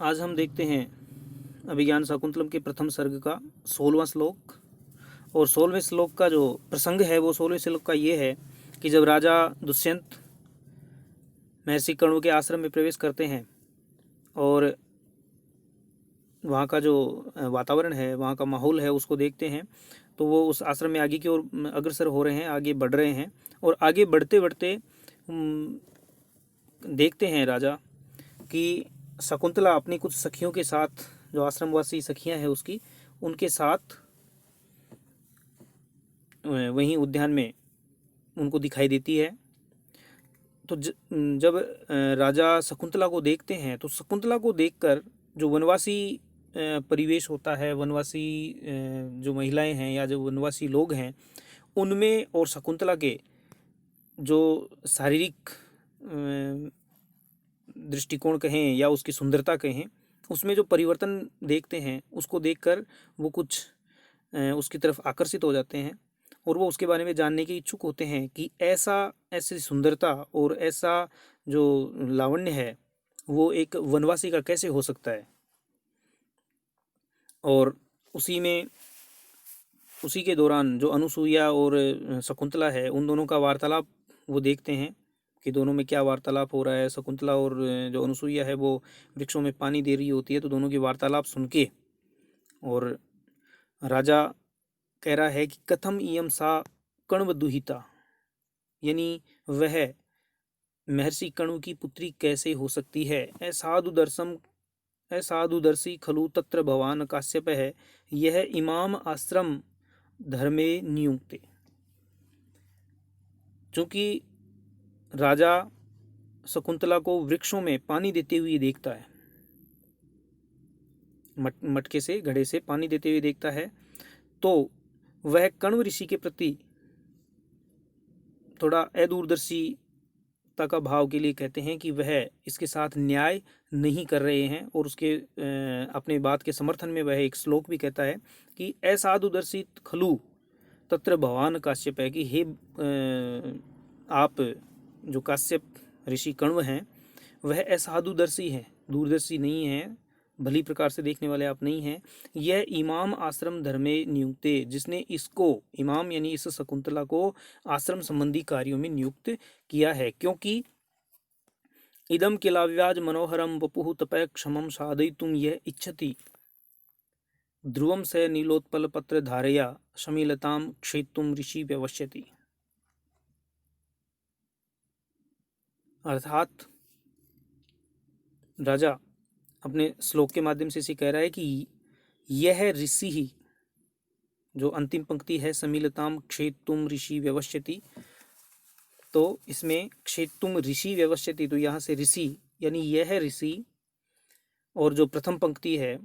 आज हम देखते हैं अभिज्ञान शाकुंतलम के प्रथम सर्ग का 16वां श्लोक। और 16वें श्लोक का जो प्रसंग है वो 16वें श्लोक का ये है कि जब राजा दुष्यंत महर्षि कण्व के आश्रम में प्रवेश करते हैं और वहाँ का जो वातावरण है, वहाँ का माहौल है, उसको देखते हैं तो वो उस आश्रम में आगे की ओर अग्रसर हो रहे हैं, आगे बढ़ रहे हैं। और आगे बढ़ते बढ़ते देखते हैं राजा कि शकुंतला अपनी कुछ सखियों के साथ, जो आश्रमवासी सखियां हैं उसकी, उनके साथ वहीं उद्यान में उनको दिखाई देती है। तो जब राजा शकुंतला को देखते हैं तो शकुंतला को देखकर जो वनवासी परिवेश होता है, वनवासी जो महिलाएं हैं या जो वनवासी लोग हैं, उनमें और शकुंतला के जो शारीरिक दृष्टिकोण कहें या उसकी सुंदरता कहें, उसमें जो परिवर्तन देखते हैं, उसको देखकर वो कुछ उसकी तरफ आकर्षित हो जाते हैं और वो उसके बारे में जानने के इच्छुक होते हैं कि ऐसी सुंदरता और ऐसा जो लावण्य है वो एक वनवासी का कैसे हो सकता है। और उसी के दौरान जो अनुसुईया और शकुंतला है, उन दोनों का वार्तालाप वो देखते हैं कि दोनों में क्या वार्तालाप हो रहा है। शकुंतला और जो अनुसुईया है वो वृक्षों में पानी दे रही होती है, तो दोनों की वार्तालाप सुन के और राजा कह रहा है कि कथम इयम सा कण्व दुहिता, यानी वह महर्षि कण्व की पुत्री कैसे हो सकती है। असाधुदर्शी खलु तत्र भवान काश्यप है, यह इमाम आश्रम धर्मे नियुक्ते। चूंकि राजा शकुंतला को वृक्षों में पानी देते हुए देखता है, मटके से, घड़े से पानी देते हुए देखता है, तो वह कण्व ऋषि के प्रति थोड़ा अदूरदर्शिता का भाव के लिए कहते हैं कि वह इसके साथ न्याय नहीं कर रहे हैं। और उसके अपने बात के समर्थन में वह एक श्लोक भी कहता है कि असाधुदर्शी खलु तत्र भवान काश्यप है, कि हे आप जो काश्यप ऋषि कण्व हैं वह असाधुदर्शी हैं, दूरदर्शी नहीं हैं, भली प्रकार से देखने वाले आप नहीं हैं। यह इमाम आश्रम धर्मे नियुक्ते, जिसने इसको, इमाम यानी इस शकुंतला को आश्रम संबंधी कार्यों में नियुक्त किया है, क्योंकि इदम किलाव्याज मनोहरम वपुः तपः क्षमम साधयितुं यह इच्छति, ध्रुवम से नीलोत्पल पत्र धारया शमीलताम क्षेत्तुम ऋषि व्यवस्यति। अर्थात राजा अपने श्लोक के माध्यम से इसे कह रहा है कि यह ऋषि ही, जो अंतिम पंक्ति है समीलताम क्षेत्तुम ऋषि व्यवस्यति, तो इसमें क्षेत्तुम ऋषि व्यवस्यति, तो यहाँ से ऋषि यानी यह ऋषि, और जो प्रथम पंक्ति है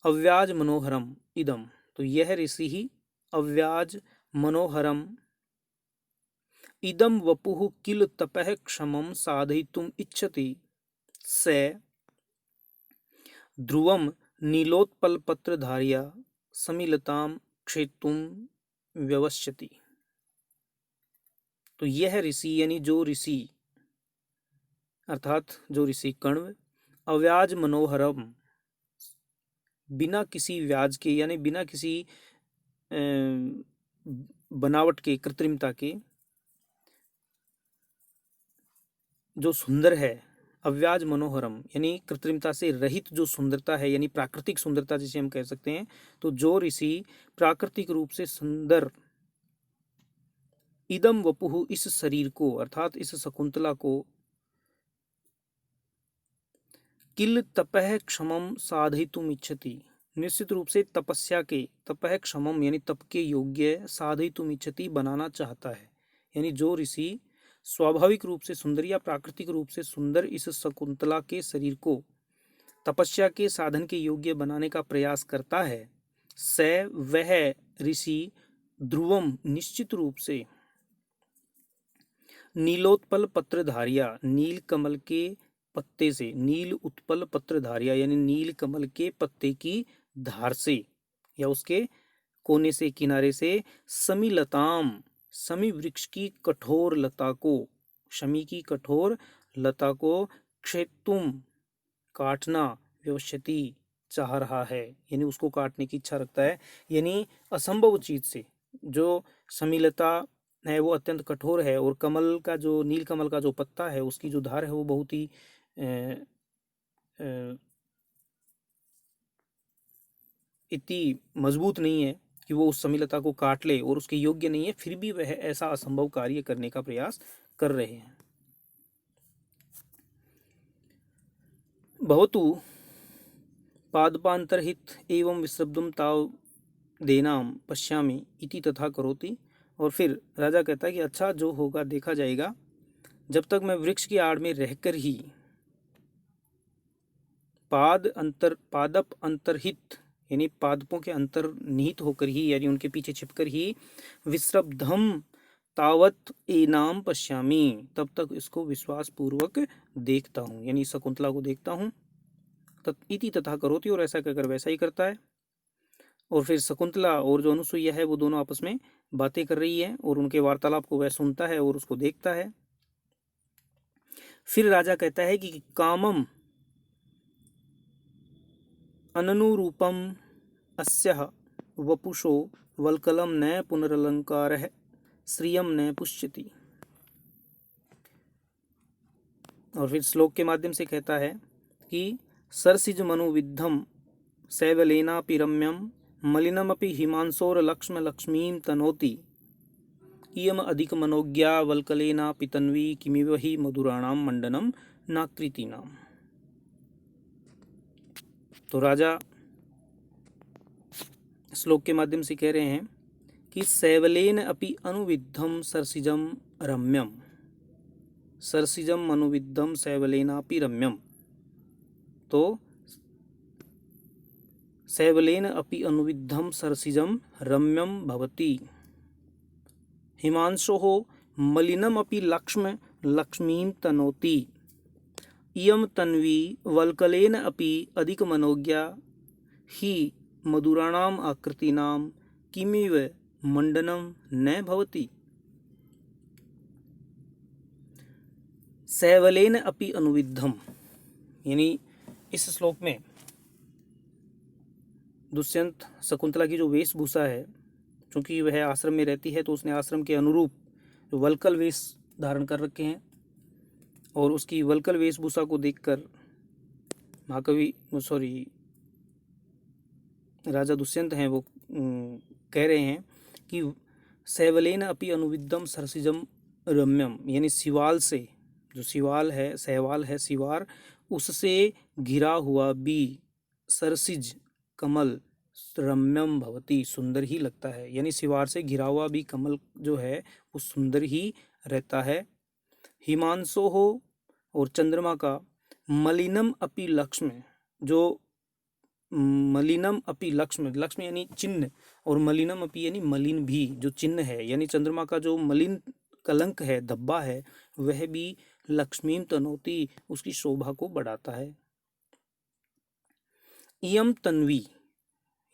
अव्याज मनोहरम इदम, तो यह ऋषि ही अव्याज मनोहरम इदम वपुः किल तपः क्षमम साधयितुम इच्छति से ध्रुवम नीलोत्पलपत्रधार्या समीलताम क्षेत्तुम व्यवस्यति। तो यह ऋषि यानी जो ऋषि, अर्थात जो ऋषि कण्व, अव्याज मनोहरम, बिना किसी व्याज के यानी बिना किसी बनावट के, कृत्रिमता के, जो सुंदर है, अव्याज मनोहरम यानी कृत्रिमता से रहित जो सुंदरता है, यानी प्राकृतिक सुंदरता जिसे हम कह सकते हैं। तो जो ऋषि प्राकृतिक रूप से सुंदर, इदम वपुः इस शरीर को, अर्थात इस शकुंतला को, किल तपः क्षमम साधयितुम इच्छति, निश्चित रूप से तपस्या के, तपः क्षमम यानी तप के योग्य, साधयितुम इच्छति बनाना चाहता है। यानी जो ऋषि स्वाभाविक रूप से सुंदर या प्राकृतिक रूप से सुंदर इस शकुंतला के शरीर को तपस्या के साधन के योग्य बनाने का प्रयास करता है, से वह ऋषि ध्रुवम निश्चित रूप से नीलोत्पल पत्रधारिया, नील कमल के पत्ते से, नील उत्पल पत्रधारिया यानी नील कमल के पत्ते की धार से या उसके कोने से, किनारे से, समीलताम, समी वृक्ष की कठोर लता को, शमी की कठोर लता को, क्षेत्तुम काटना, व्यवस्यति चाह रहा है, यानी उसको काटने की इच्छा रखता है। यानी असंभव चीज से जो समीलता है वो अत्यंत कठोर है, और कमल का जो नील कमल का जो पत्ता है उसकी जो धार है वो बहुत ही इतनी मजबूत नहीं है कि वो उस समीलता को काट ले, और उसके योग्य नहीं है, फिर भी वह ऐसा असंभव कार्य करने का प्रयास कर रहे हैं। भवतु पादपांतरहित एवं विश्रब्दुम ताव देनाम पश्यामि इति तथा करोति। और फिर राजा कहता है कि अच्छा जो होगा देखा जाएगा, जब तक मैं वृक्ष की आड़ में रहकर ही पादप अंतरहित यानी पादपों के अंतर निहित होकर ही, यानी उनके पीछे छिपकर ही, विश्रब्धम तावत एनाम पश्यामि, तब तक इसको विश्वास पूर्वक देखता हूँ, यानी शकुंतला को देखता हूँ। इति तथा करोति, और ऐसा कहकर वैसा ही करता है। और फिर शकुंतला और जो अनुसुईया है वो दोनों आपस में बातें कर रही है, और उनके वार्तालाप को वह सुनता है और उसको देखता है। फिर राजा कहता है कि कामम अननुरूपम अस्यः वपुषो वल्कलम न पुनरलंकारः श्रियम न पुष्यति। और फिर श्लोक के माध्यम से कहता है कि सरसिज मनोविद्धम सैवलेनापि रम्यम मलिनमपि हिमांशोर लक्ष्म लक्ष्मीं तनोति इयम अधिक मनोज्ञा वल्कलेनापि तन्वी किमिव हि मधुराणाम मंडनम नाकृतीनाम। तो राजा श्लोक के माध्यम से कह रहे हैं कि सैवलेन अपि अनुविद्धम सरसिजम रम्यम, सरसिजम अनुविद्धम सैवलेनापि रम्यम। तो सैवलेन अपि अनुविद्धम सरसिजम रम्यम भवति, हिमांशोः मलिनम अपि लक्ष्म लक्ष्मीं तनोति इयम तन्वी वल्कलेन अपि अधिक मनोज्ञा हि मधुराणाम आकृतीनाम किमिव मंडनम न भवति। सैवलेन अपि अनुविद्धम, यानी इस श्लोक में दुष्यंत शकुंतला की जो वेशभूषा है, चूंकि वह आश्रम में रहती है तो उसने आश्रम के अनुरूप जो वल्कल वेश धारण कर रखे हैं, और उसकी वल्कल वेशभूषा को देखकर राजा दुष्यंत हैं वो कह रहे हैं कि सैवलेन अपि अनुविद्धम सरसिजम रम्यम, यानी शिवाल से, जो शिवाल है, सहवाल है शिवार, उससे घिरा हुआ भी सरसिज कमल रम्यम भवति, सुंदर ही लगता है। यानी शिवार से घिरा हुआ भी कमल जो है वो सुंदर ही रहता है। हिमांशो हो, और चंद्रमा का, मलिनम अपि लक्ष्म, जो मलिनम अपि लक्ष्म, लक्ष्म यानी चिन्ह, और मलिनम अपि यानी मलिन भी, जो चिन्ह है, यानी चंद्रमा का जो मलिन कलंक है, धब्बा है, वह भी लक्ष्मीं तनोति, उसकी शोभा को बढ़ाता है। इयम तन्वी,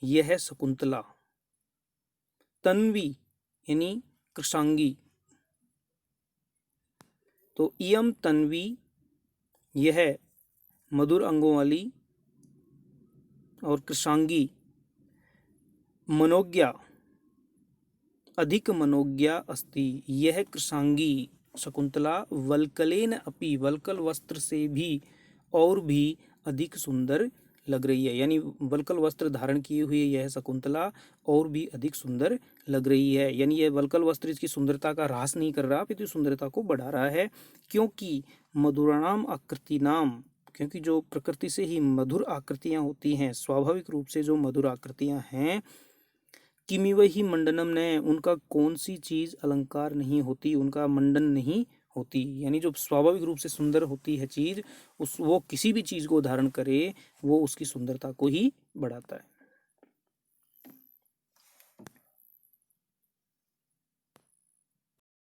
यह है शकुंतला, तन्वी यानी कृशांगी। तो इयम तन्वी, यह मधुर अंगों वाली और कृशांगी, मनोज्ञा अधिक मनोज्ञा अस्ति, यह कृशांगी शकुंतला वल्कलेन अपि, वल्कल वस्त्र से भी और भी अधिक सुंदर लग रही है। यानी वल्कल वस्त्र धारण किए हुए यह शकुंतला और भी अधिक सुंदर लग रही है। यानी यह वल्कल वस्त्र इसकी सुंदरता का ह्रास नहीं कर रहा, अपितु सुंदरता को बढ़ा रहा है। क्योंकि मधुराणाम आकृति नाम, क्योंकि जो प्रकृति से ही मधुर आकृतियां होती हैं, स्वाभाविक रूप से जो मधुर आकृतियां हैं, किमिव ही मंडनम ने, उनका कौन सी चीज अलंकार नहीं होती, उनका मंडन नहीं होती। यानी जो स्वाभाविक रूप से सुंदर होती है चीज, वो किसी भी चीज को धारण करे वो उसकी सुंदरता को ही बढ़ाता है।